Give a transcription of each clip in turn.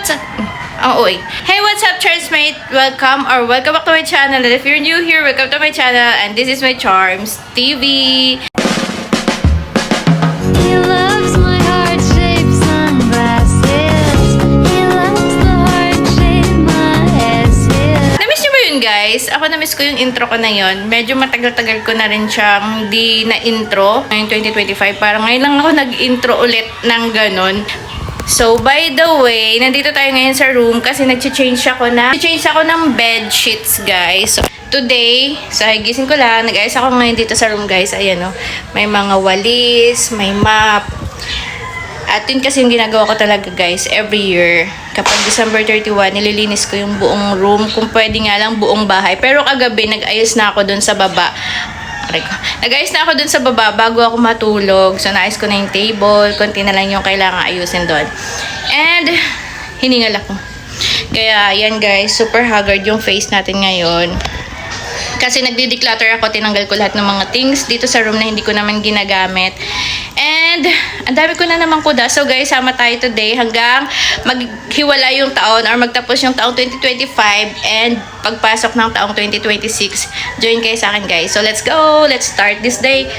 what's up? Oh, oy. Hey, what's up, Charmsmate? Welcome back to my channel. And if you're new here, welcome to my channel. And this is my Charms TV. He loves my heart-shaped sunglasses. He loves the heart-shaped my asses. Na-miss nyo ba yun, guys? Ako na-miss ko yung intro ko na yun. Medyo matagal-tagal ko na rin siyang di na-intro. Ngayong 2025, parang ngayon lang ako nag-intro ulit ng ganun. So, by the way, nandito tayo ngayon sa room kasi nag-change ako ng bed sheets, guys. So, today, gising ko lang, nag-ayos ako ngayon dito sa room, guys. Ayan, oh. May mga walis, may map. At yun kasi yung ginagawa ko talaga, guys, every year. Kapag December 31, nililinis ko yung buong room. Kung pwede nga lang, buong bahay. Pero kagabi, nag-ayos na ako dun sa baba. Nag-ayos na ako dun sa baba bago ako matulog. So, naayos ko na yung table. Konti na lang yung kailangan ayusin doon. And, hiningal ako. Kaya, yan guys, super haggard yung face natin ngayon. Kasi nagdi-declutter ako, tinanggal ko lahat ng mga things dito sa room na hindi ko naman ginagamit. And, ang dami ko na naman kuda. So guys, sama tayo today hanggang maghiwala yung taon or magtapos yung taong 2025 and pagpasok ng taong 2026. Join kayo sa akin, guys. So let's go! Let's start this day!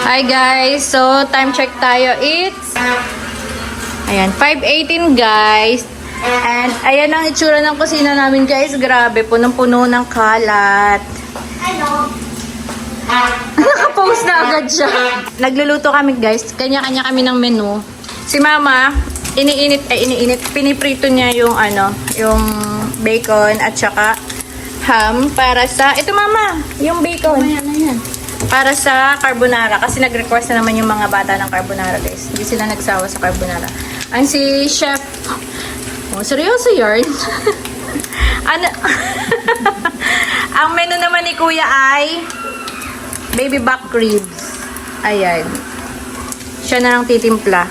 Hi guys, so time check tayo. It's ayan, 5:18 guys. And ayan ang itsura ng kusina namin guys. Grabe, punong-puno ng kalat. Nakapost na agad siya. Nagluluto kami guys. Kanya-kanya kami ng menu. Si mama, piniprito niya yung yung bacon at saka ham para sa, ito mama, yung bacon. Ayan. Para sa carbonara. Kasi nag-request na naman yung mga bata ng carbonara, guys. Hindi sila nagsawa sa carbonara. Ang si chef... Oh, seryoso yarn? Ang menu naman ni kuya ay baby back ribs. Ayan. Siya na lang titimpla.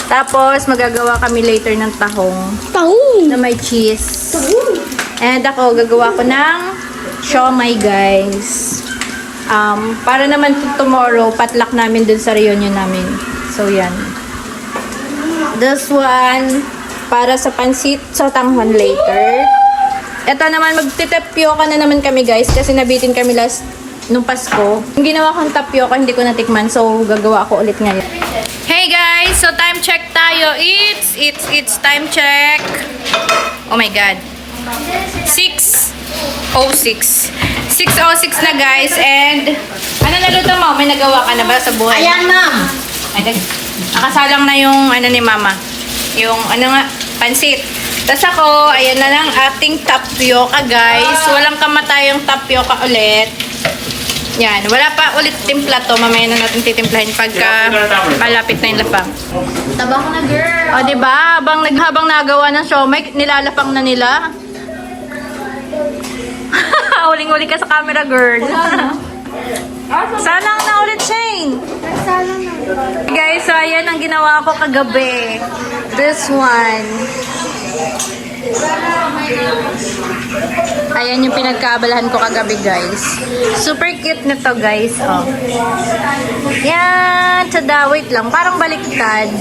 Tapos, magagawa kami later ng tahong. Tahong! Na may cheese. Tahong! And ako, gagawa ko ng siomai, guys. Para naman tomorrow, patlak namin dun sa reunion namin. So, yan. This one, para sa pansit sa tanghon later. Ito naman, magtitapyoka na naman kami, guys. Kasi nabitin kami last nung Pasko. Yung ginawa kong tapyoka, hindi ko natikman. So, gagawa ako ulit ngayon. Hey, guys! So, time check tayo. It's time check. Oh my God. 6:06 na guys, and ano naluto mo? May nagawa ka na ba sa buhay? Ayan, ma'am! Nakasalang na yung ni mama, yung pansit. Tapos ako, ayan na lang ating tapioca guys. Walang kamatayang tapioca ulit. Yan, wala pa ulit timpla to. Mamaya na natin titimplahin pagka malapit na yung lapang. Taba ko na, girl! O diba, habang nagawa ng siomai, nilalapang na nila. Uling-uli ka sa camera, girl. Sana na ulit, Shane. Guys, so ayan ang ginawa ko kagabi. This one. Ayan yung pinagkaabalahan ko kagabi, guys. Super cute nito, guys. Oh. Yan. Tada, wait lang. Parang baliktad.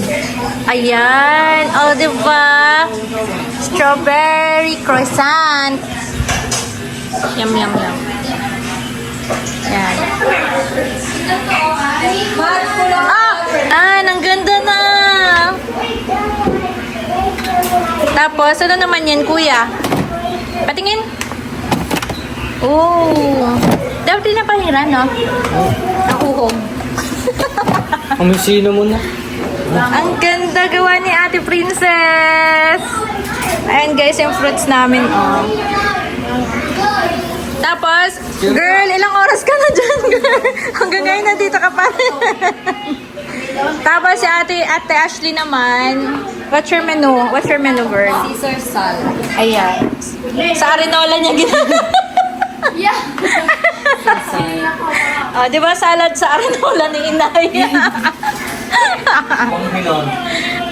Ayan. Oh, diba? Strawberry croissant. Yum, yum, yum. Yan. Ang ganda na. Tapos, ano naman yan, kuya? Patingin. Oh. Dapat din napahiran, no? Nakuhog. Amusino mo na. Ang ganda gawa ni Ate Princess. Ayan, guys, yung fruits namin, oh. Tapos, girl, ilang oras ka na dyan, girl? Hanggang ngayon nandito ka pa rin. Tapos, si Ate Ashley naman, what's your menu? What's your menu, girl? Caesar salad. Ayan. Sa arenola niya ginagawa. Yeah. Di ba salad sa arnola ni Inay? Panghinan.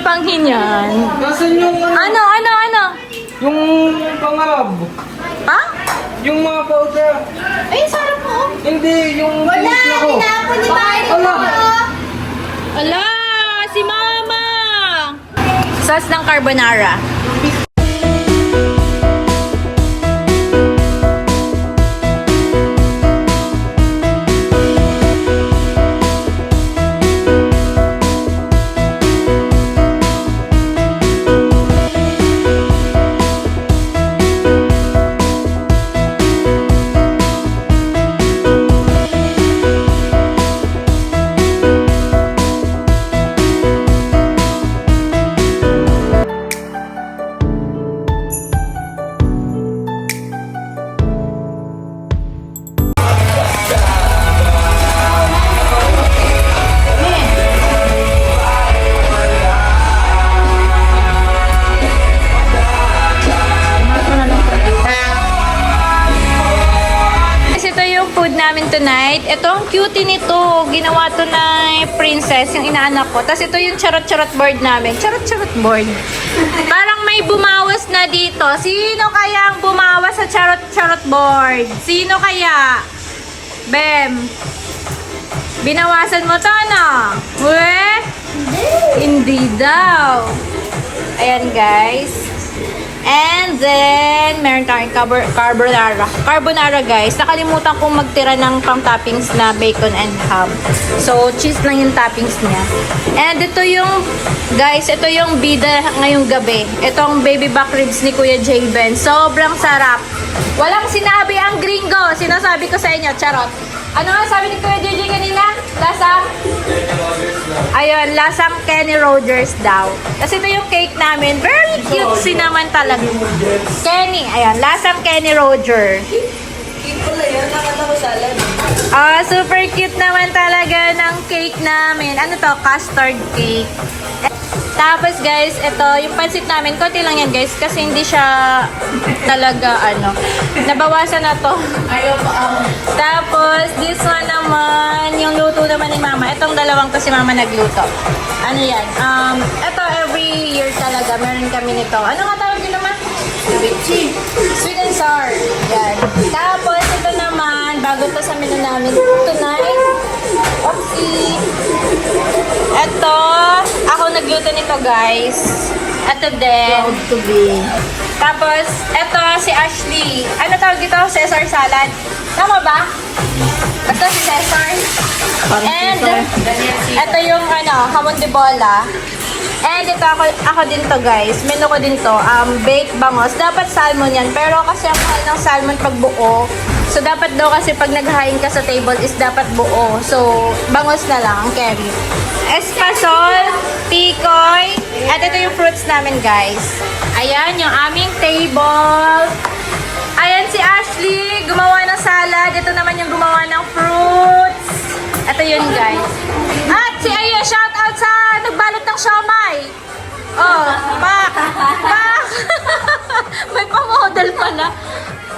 Panghinyan. Nasaan yung Ano? yung pangab? Ha? Yung mga powder. Ay, sarap mo. Hindi, yung tinis na ko. Tinapon ni Maya. Wala. Ala, si Mama! Sauce ng carbonara. Namin tonight. Ito ang cutie nito. Ginawa to ng princess, yung inaanak ko. Tapos ito yung charot-charot board namin. Charot-charot board. Parang may bumawas na dito. Sino kaya ang bumawas sa charot-charot board? Sino kaya? Bem. Binawasan mo to, no? Uwe? Hindi daw. Ayan, guys. And then, meron tayong carbonara. Carbonara, guys. Nakalimutan kong magtira ng pang-toppings na bacon and ham. So, cheese lang yung toppings niya. And ito yung, guys, ito yung bida ngayong gabi. Itong baby back ribs ni Kuya J. Ben. Sobrang sarap. Walang sinabi ang gringo. Sinasabi ko sa inyo, charot. Ano nga sabi ni Kuya JJ kanina? Lasang? Ayun, lasang Kenny Rogers daw. Kasi ito yung cake namin. Very cute naman talaga. Kenny, ayun, lasang Kenny Roger. Super cute naman talaga ng cake namin. Ano to? Custard cake. Tapos guys, ito, yung pansit namin, konti lang yan guys, kasi hindi siya talaga, nabawasan na to. Tapos, this one naman, yung luto naman ni Mama. Itong dalawang to si Mama nagluto. Ano yan? Ito, every year talaga, meron kami nito. Ano nga tawag yun naman? Sweet and sour. Yan. Tapos, ito naman, bago to sa menu namin tonight. Oopsie. Ito, ako nagluto nito guys. Ito din. Proud to be. Tapos, ito si Ashley. Ano tawag dito? Caesar salad. Tama ba? Ito si Caesar. And, ito yung hamon de bola. And ito ako din to guys. Menu ko din to. Baked bangos. Dapat salmon yan. Pero kasi ang mahal ng salmon pag buo. So dapat daw kasi pag naghahain ka sa table is dapat buo. So bangos na lang ang carry. Espasol, tikoy. At ito yung fruits namin guys. Ayan yung aming table. Ayan si Ashley. Gumawa ng salad. Ito naman yung gumawa ng fruits. Ito yun guys. At si Aya, shout out sa nagbalot ng siomay. Oh, pak! May pamodel pala.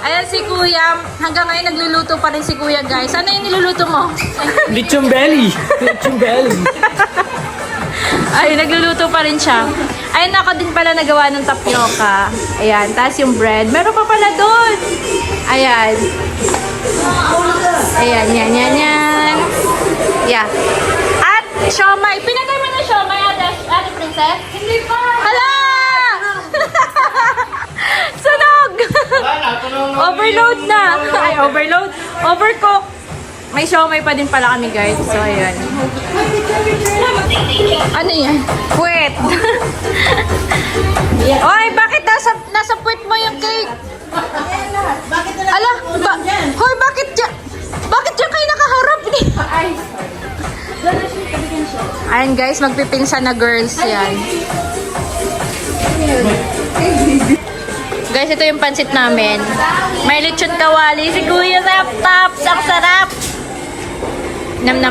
Ayan si Kuya. Hanggang ngayon nagluluto pa rin si Kuya guys. Ano yung niluluto mo? Lechon belly. Lechon belly. Ay, nagluluto pa rin siya. Ayun, ako din pala nagawa ng tapioca. Ayan, tapos yung bread. Meron pa pala doon. Ayan. Ayan, yan. Yeah. At siomay. Pinagay mo na siomay, Ate Princess? Hindi pa. Hala! Sunog! Overload na. Ay, overload. Overcook. May siomay pa din pala kami, guys. So, ayan. Ano yan? Puwet. Oy, bakit nasa puwet mo yung cake? Ala, hoy, bakit dyan kayo nakaharap? Ayan guys, magpipinsan na girls yan. Guys, ito yung pansit namin. May lechon kawali. Si Kuya Laptops. Ang sarap. Nam.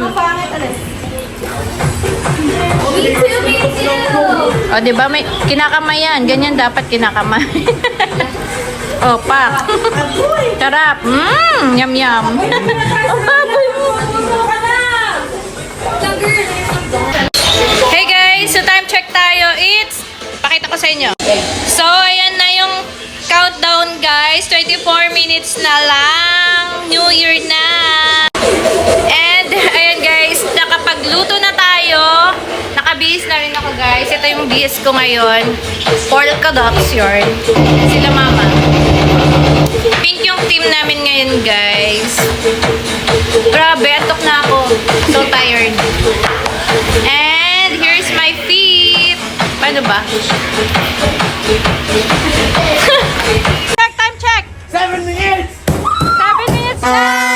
Me too. O, diba? May kinakamay yan. Ganyan dapat kinakamay. Oh, pak. Sarap. Yum, yum. Ang baboy mo. Hey guys, so time check tayo. Pakita ko sa inyo. So, ayan na yung countdown guys. 24 minutes na lang. New Year na. And, ayan guys, nakapagluto na tayo. Nakabihis na rin ako guys. Ito yung bihis ko ngayon. Polka dots yun. Sila mama. Pink yung team namin ngayon guys. Grabe, antok na ako. So tired. And here's my feet. Paano ba? Check, time check. 7 minutes! 7 minutes na!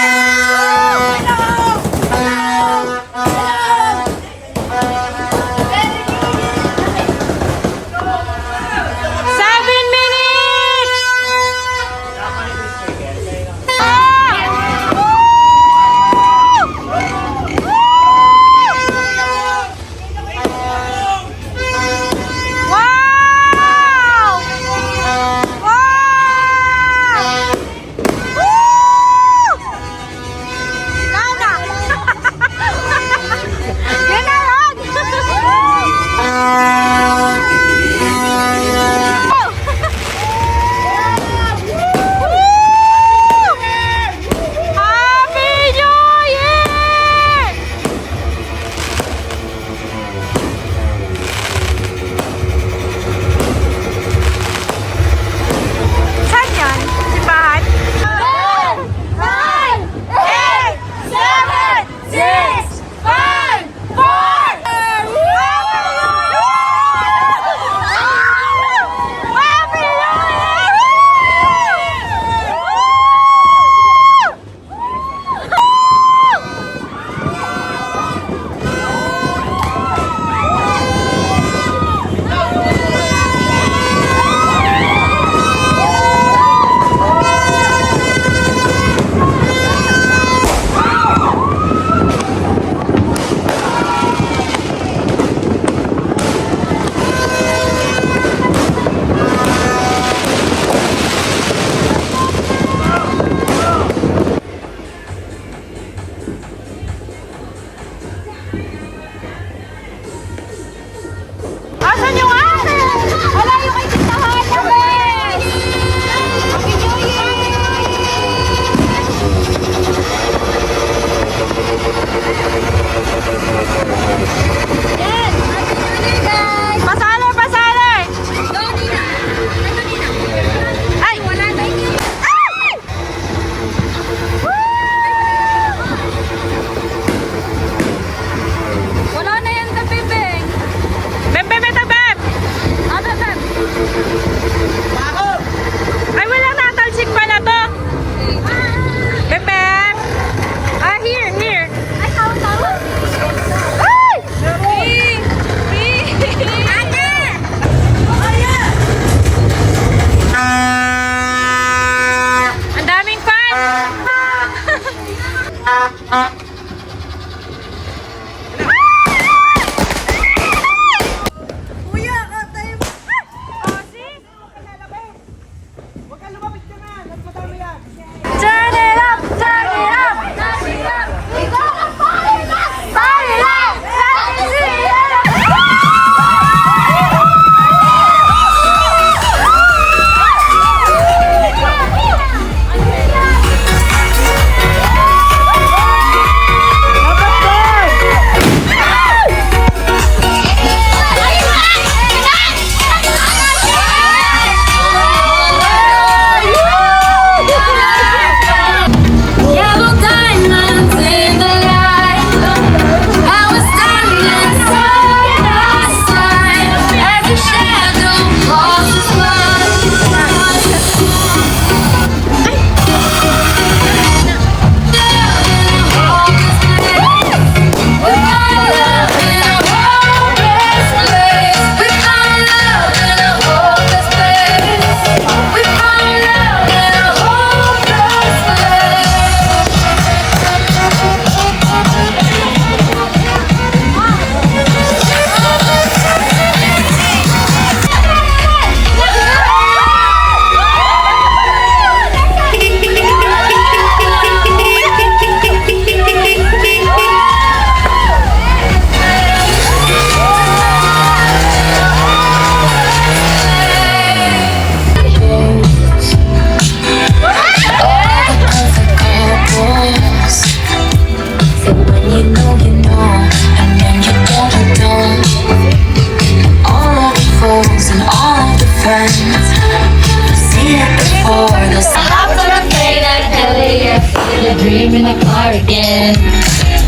a dream in the car again.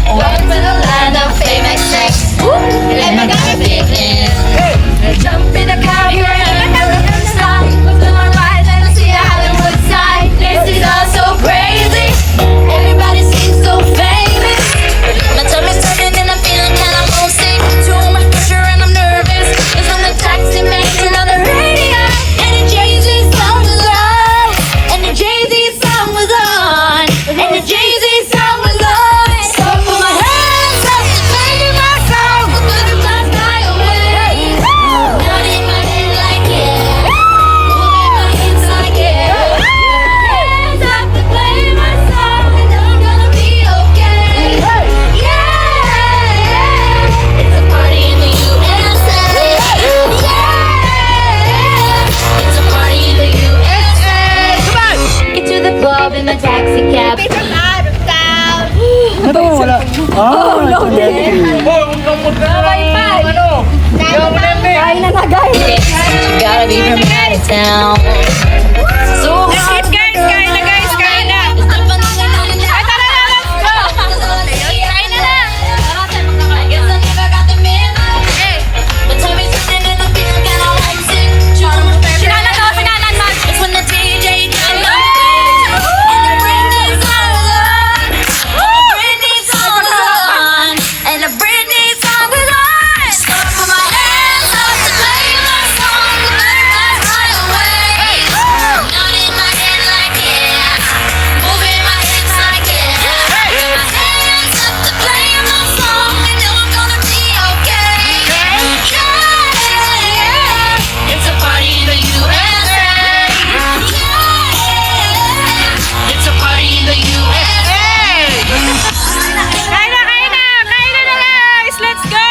Welcome to the land of fame and sex. Let my guy begin. Jump in the car, you're in the sky. Look to my right and I see a Hollywood sign. This is all so crazy. Everybody seems so famous. My tummy's turning and I'm feeling kinda homesick. Too much pressure and I'm nervous. Cause I'm the taxi man on the radio. And the Jay-Z song was on. And the Jay-Z song was on. And the Jay-Z song was on. So put my hands up, singing my song. Put the black guy away. Not in my head like yeah. Moving my hips like yeah. Hands up to play my song. And I'm gonna be okay. Yeah. It's a party in the USA. Yeah. It's a party in the USA. Come on. Get to the club in the taxi cab. Out of town. Ito, wala. Ah, no, huwag kang magkaroon. Ano? Kaya mo na Gotta be from out of town. So hard. Guys, kain na guys, kain na. Ay, tara na, let's go. Kain na na. Guess I never got the memo. But tell me something and I'm feeling kinda homesick. Sinalan mo. It's when the DJ comes on. And the Britney song is on. And the Britney song is on. So I put my hands up to play my song. The butterflies fly away. Not in my head like yeah. Moving my hips like yeah. Put my hands up to play my song. And know I'm gonna be okay. Yeah. It's a party in the USA. Yeah. It's a party in the USA. Kain na guys, let's go.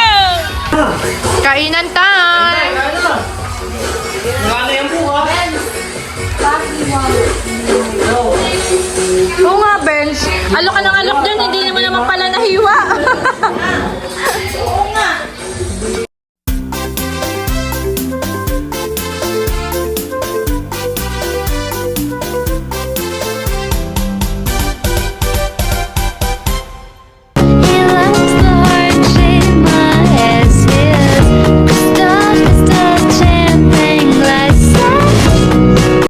Kainan time. Ano yan po, ha? Oo nga, Benz. Alok ka ng alok dyan, hindi naman pala nahiwa.